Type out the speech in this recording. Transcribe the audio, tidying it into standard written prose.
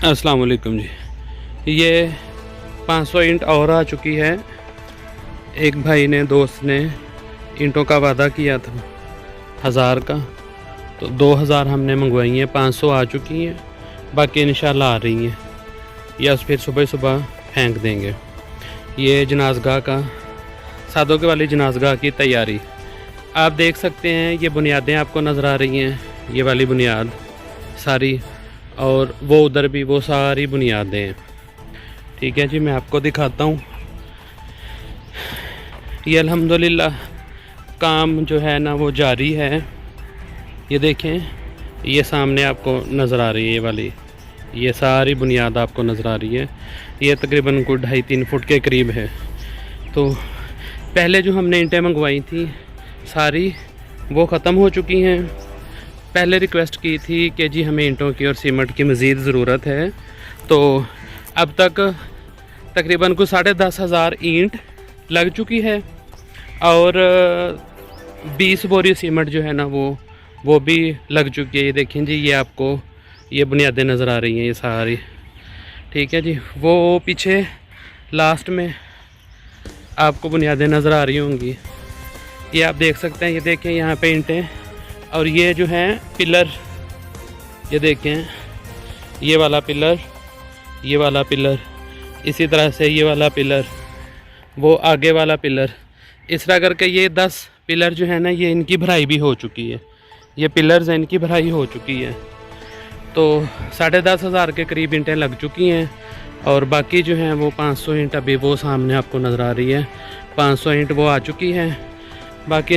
अस्सलाम वालेकुम जी। ये 500 ईंट और आ चुकी है। एक भाई ने, दोस्त ने ईंटों का वादा किया था 1000 का, तो 2000 हमने मंगवाई हैं, 500 आ चुकी हैं, बाकी इंशाल्लाह आ रही हैं। या फिर सुबह सुबह फेंक देंगे। ये जनाज़गाह का, सादों के वाली जनाज़गाह की तैयारी आप देख सकते हैं। ये बुनियादें आपको नज़र आ रही हैं, ये वाली बुनियाद सारी, और वो उधर भी वो सारी बुनियादें हैं। ठीक है जी, मैं आपको दिखाता हूँ। ये अल्हम्दुलिल्लाह काम जो है ना वो जारी है। ये देखें, ये सामने आपको नज़र आ रही है, ये वाली, ये सारी बुनियाद आपको नज़र आ रही है। ये तकरीबन कोई 2.5-3 फुट के करीब है। तो पहले जो हमने ईंटें मंगवाई थी सारी, वो ख़त्म हो चुकी हैं। पहले रिक्वेस्ट की थी कि जी हमें ईंटों की और सीमेंट की मज़ीद ज़रूरत है, तो अब तक तकरीबन कुछ 10,500 ईंट लग चुकी है, और 20 बोरी सीमेंट जो है ना वो भी लग चुकी है। ये देखें जी, ये आपको ये बुनियादें नज़र आ रही हैं, ये सारी। ठीक है जी, वो पीछे लास्ट में आपको बुनियादें नज़र आ रही होंगी, ये आप देख सकते हैं। ये देखें यहाँ पे ईंटें, और ये जो हैं पिलर, ये देखें, ये वाला पिलर, ये वाला पिलर, इसी तरह से ये वाला पिलर, वो आगे वाला पिलर, इस तरह करके ये 10 पिलर जो है ना, ये इनकी भराई भी हो चुकी है। ये पिलर्स हैं, इनकी भराई हो चुकी है। तो 10,500 के करीब ईंटें लग चुकी हैं, और बाकी जो हैं वो 500 ईंट अभी वो सामने आपको नज़र आ रही है। 500 ईंट वो आ चुकी हैं, बाकी